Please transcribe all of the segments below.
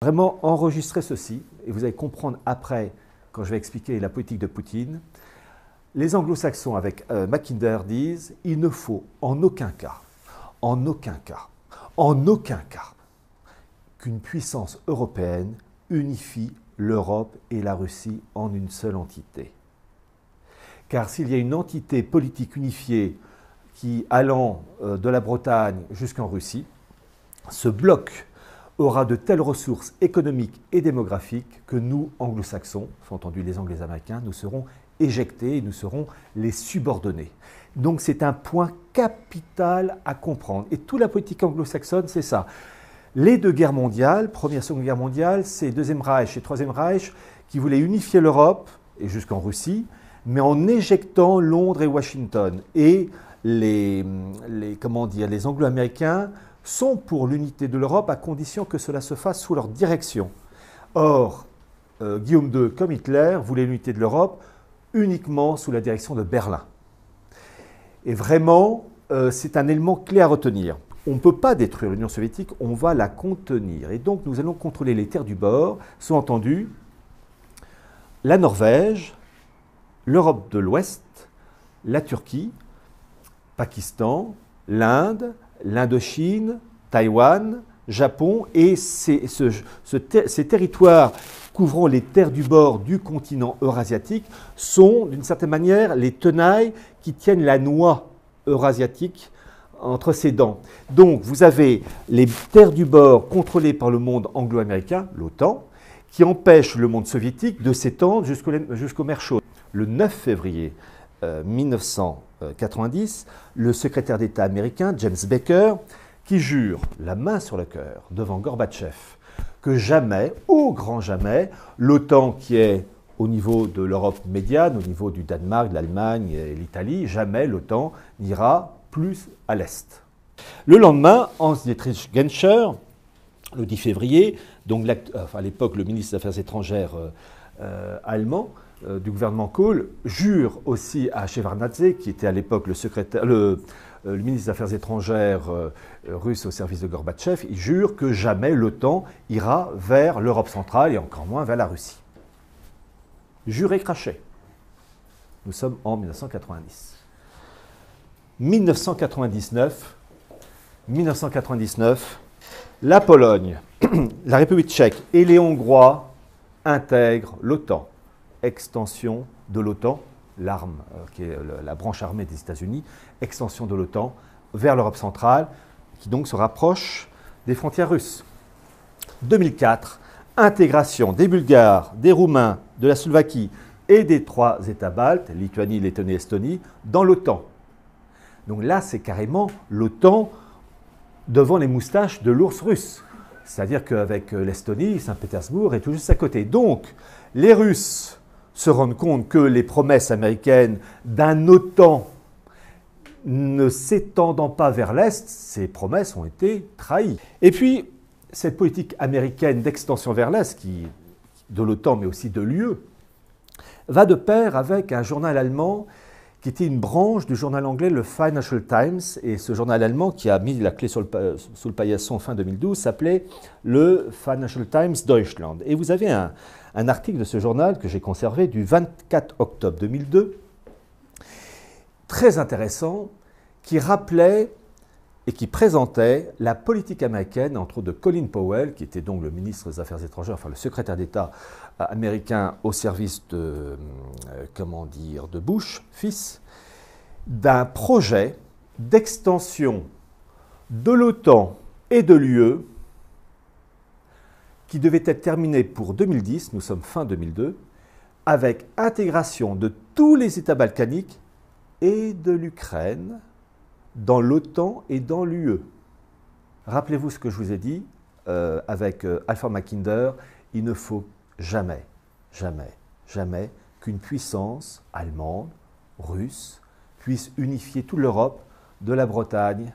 Vraiment enregistrer ceci, et vous allez comprendre après, quand je vais expliquer la politique de Poutine. Les anglo-saxons avec Mackinder disent « il ne faut en aucun cas, en aucun cas, en aucun cas, qu'une puissance européenne unifie l'Europe et la Russie en une seule entité. Car s'il y a une entité politique unifiée qui, allant de la Bretagne jusqu'en Russie, ce bloc aura de telles ressources économiques et démographiques que nous, anglo-saxons, sous-entendu les Anglais et les Américains, nous serons éjectés et nous serons les subordonnés. Donc c'est un point capital à comprendre. Et toute la politique anglo-saxonne, c'est ça. Les deux guerres mondiales, Première et Seconde Guerre mondiale, c'est Deuxième Reich et Troisième Reich qui voulaient unifier l'Europe, et jusqu'en Russie, mais en éjectant Londres et Washington. Et les Anglo-Américains sont pour l'unité de l'Europe à condition que cela se fasse sous leur direction. Or, Guillaume II, comme Hitler, voulait l'unité de l'Europe uniquement sous la direction de Berlin. Et vraiment, c'est un élément clé à retenir. On ne peut pas détruire l'Union soviétique, on va la contenir. Et donc, nous allons contrôler les terres du bord, sous-entendu la Norvège, l'Europe de l'Ouest, la Turquie, Pakistan, l'Inde, l'Indochine, Taïwan, Japon, et ces territoires couvrant les terres du bord du continent eurasiatique sont, d'une certaine manière, les tenailles qui tiennent la noix eurasiatique entre ses dents. Donc, vous avez les terres du bord contrôlées par le monde anglo-américain, l'OTAN, qui empêchent le monde soviétique de s'étendre jusqu'aux mers chaudes. Le 9 février 1990, le secrétaire d'État américain, James Baker, qui jure, la main sur le cœur, devant Gorbatchev, que jamais, au grand jamais, l'OTAN qui est au niveau de l'Europe médiane, au niveau du Danemark, de l'Allemagne et l'Italie, jamais l'OTAN n'ira plus à l'Est. Le lendemain, Hans-Dietrich Genscher, le 10 février, donc à l'époque le ministre des Affaires étrangères allemand, du gouvernement Kohl, jure aussi à Shevardnadze, qui était à l'époque le ministre des Affaires étrangères russe au service de Gorbatchev, il jure que jamais l'OTAN ira vers l'Europe centrale et encore moins vers la Russie. Juré craché. Nous sommes en 1990. 1999, la Pologne, la République tchèque et les Hongrois intègrent l'OTAN. Extension de l'OTAN, l'arme qui est la branche armée des États-Unis, extension de l'OTAN vers l'Europe centrale, qui donc se rapproche des frontières russes. 2004, intégration des Bulgares, des Roumains, de la Slovaquie et des trois États baltes, Lituanie, Lettonie, Estonie, dans l'OTAN. Donc là, c'est carrément l'OTAN devant les moustaches de l'ours russe. C'est-à-dire qu'avec l'Estonie, Saint-Pétersbourg est tout juste à côté. Donc, les Russes se rendent compte que les promesses américaines d'un OTAN ne s'étendant pas vers l'Est, ces promesses ont été trahies. Et puis, cette politique américaine d'extension vers l'Est, de l'OTAN mais aussi de l'UE, va de pair avec un journal allemand qui était une branche du journal anglais, le Financial Times, et ce journal allemand qui a mis la clé sous le paillasson fin 2012 s'appelait le Financial Times Deutschland. Et vous avez un article de ce journal que j'ai conservé du 24 octobre 2002, très intéressant, qui rappelait et qui présentait la politique américaine, entre autres de Colin Powell, qui était donc le ministre des Affaires étrangères, enfin le secrétaire d'État américain au service de Bush, fils, d'un projet d'extension de l'OTAN et de l'UE qui devait être terminé pour 2010, nous sommes fin 2002, avec intégration de tous les États balkaniques et de l'Ukraine dans l'OTAN et dans l'UE. Rappelez-vous ce que je vous ai dit avec Alfred Mackinder, il ne faut jamais, jamais, jamais qu'une puissance allemande, russe, puisse unifier toute l'Europe, de la Bretagne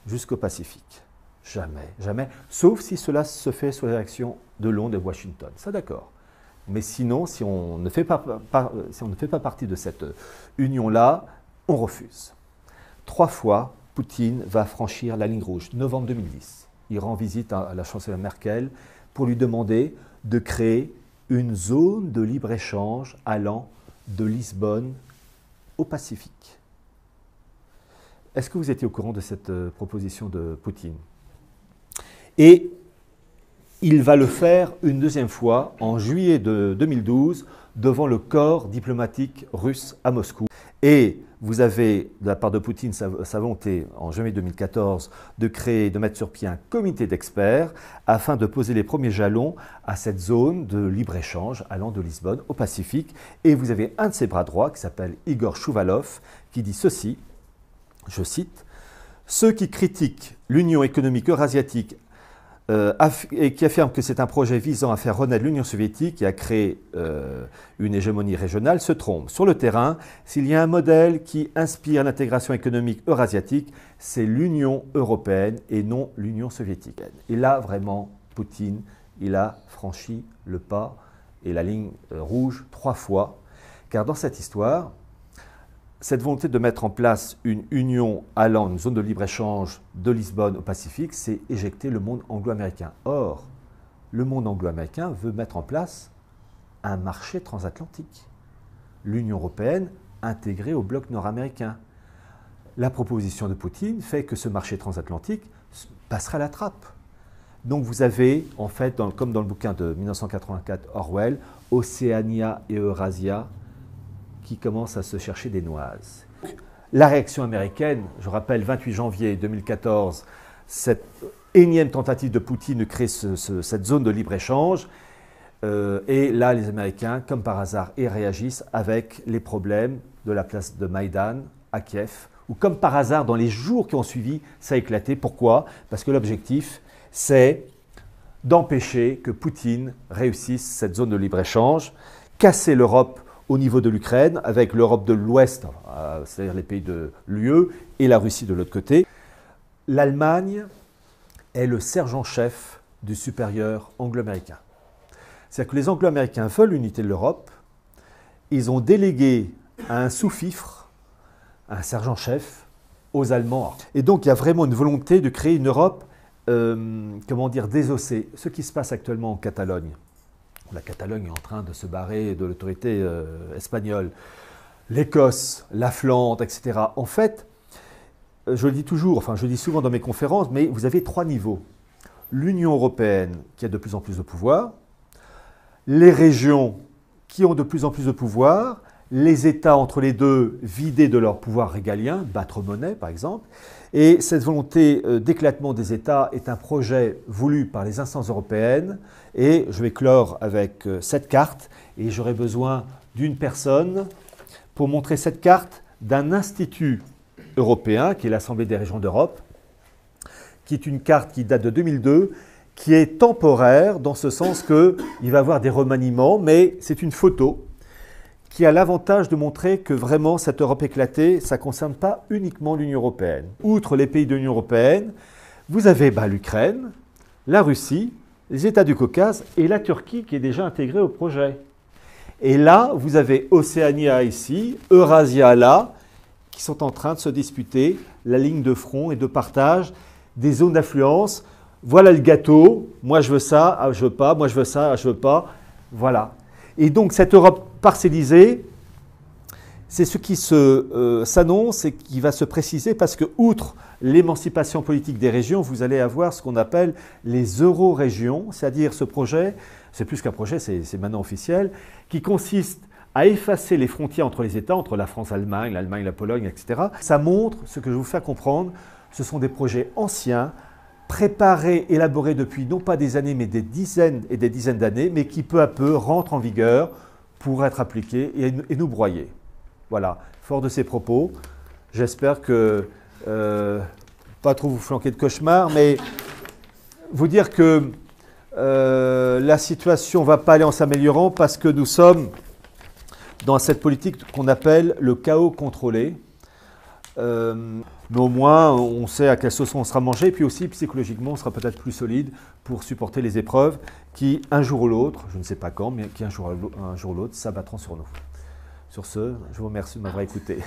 jusqu'au Pacifique. Jamais, jamais, sauf si cela se fait sous la direction de Londres et Washington. Ça, d'accord. Mais sinon, si on ne fait pas partie de cette union-là, on refuse. 3 fois, Poutine va franchir la ligne rouge. Novembre 2010, il rend visite à la chancelière Merkel pour lui demander de créer une zone de libre-échange allant de Lisbonne au Pacifique. Est-ce que vous étiez au courant de cette proposition de Poutine? Et il va le faire une deuxième fois en juillet de 2012 devant le corps diplomatique russe à Moscou. Et vous avez, de la part de Poutine, sa volonté en juillet 2014 de mettre sur pied un comité d'experts afin de poser les premiers jalons à cette zone de libre-échange allant de Lisbonne au Pacifique. Et vous avez un de ses bras droits qui s'appelle Igor Chouvalov qui dit ceci, je cite, « Ceux qui critiquent l'Union économique eurasiatique et qui affirme que c'est un projet visant à faire renaître l'Union soviétique et à créer une hégémonie régionale se trompent. Sur le terrain, s'il y a un modèle qui inspire l'intégration économique eurasiatique, c'est l'Union européenne et non l'Union soviétique. » Et là, vraiment, Poutine, il a franchi le pas et la ligne rouge 3 fois, car dans cette histoire, cette volonté de mettre en place une union allant, une zone de libre-échange de Lisbonne au Pacifique, c'est éjecter le monde anglo-américain. Or, le monde anglo-américain veut mettre en place un marché transatlantique. L'Union européenne intégrée au bloc nord-américain. La proposition de Poutine fait que ce marché transatlantique passera à la trappe. Donc vous avez, en fait, comme dans le bouquin de 1984 Orwell, Océania et Eurasia, qui commence à se chercher des noises. La réaction américaine, je rappelle, 28 janvier 2014, cette énième tentative de Poutine de créer cette zone de libre-échange, et là, les Américains, comme par hasard, y réagissent avec les problèmes de la place de Maïdan à Kiev, où comme par hasard, dans les jours qui ont suivi, ça a éclaté. Pourquoi? Parce que l'objectif, c'est d'empêcher que Poutine réussisse cette zone de libre-échange, casser l'Europe au niveau de l'Ukraine, avec l'Europe de l'Ouest, c'est-à-dire les pays de l'UE, et la Russie de l'autre côté. L'Allemagne est le sergent-chef du supérieur anglo-américain. C'est-à-dire que les anglo-américains veulent l'unité de l'Europe, ils ont délégué à un sous-fifre, un sergent-chef, aux Allemands. Et donc il y a vraiment une volonté de créer une Europe, comment dire, désossée. Ce qui se passe actuellement en Catalogne. La Catalogne est en train de se barrer de l'autorité espagnole. L'Écosse, la Flandre, etc. En fait, je le dis toujours, enfin je le dis souvent dans mes conférences, mais vous avez 3 niveaux. L'Union européenne qui a de plus en plus de pouvoir, les régions qui ont de plus en plus de pouvoir, les États entre les deux vidés de leur pouvoir régalien, battre monnaie par exemple, et cette volonté d'éclatement des États est un projet voulu par les instances européennes, et je vais clore avec cette carte, et j'aurai besoin d'une personne pour montrer cette carte d'un institut européen, qui est l'Assemblée des régions d'Europe, qui est une carte qui date de 2002, qui est temporaire dans ce sens qu'il va y avoir des remaniements, mais c'est une photo qui a l'avantage de montrer que vraiment cette Europe éclatée, ça ne concerne pas uniquement l'Union européenne. Outre les pays de l'Union européenne, vous avez l'Ukraine, la Russie, les États du Caucase et la Turquie qui est déjà intégrée au projet. Et là, vous avez Océania ici, Eurasia là, qui sont en train de se disputer la ligne de front et de partage des zones d'influence. Voilà le gâteau, moi je veux ça, ah, je veux pas, moi je veux ça, ah, je veux pas, voilà. Et donc cette Europe parcellisée, c'est ce qui s'annonce et qui va se préciser parce que, outre l'émancipation politique des régions, vous allez avoir ce qu'on appelle les euro-régions, c'est-à-dire ce projet, c'est plus qu'un projet, c'est maintenant officiel, qui consiste à effacer les frontières entre les États, entre la France, l'Allemagne, la Pologne, etc. Ça montre, ce que je vous fais comprendre, ce sont des projets anciens, préparés, élaborés depuis non pas des années, mais des dizaines et des dizaines d'années, mais qui peu à peu rentrent en vigueur pour être appliqués et nous broyer. Voilà, fort de ces propos, j'espère que, pas trop vous flanquer de cauchemars, mais vous dire que la situation ne va pas aller en s'améliorant parce que nous sommes dans cette politique qu'on appelle le chaos contrôlé. Mais au moins, on sait à quelle sauce on sera mangé, et puis aussi psychologiquement, on sera peut-être plus solide pour supporter les épreuves qui, un jour ou l'autre, je ne sais pas quand, mais qui un jour ou l'autre s'abattront sur nous. Sur ce, je vous remercie de m'avoir écouté.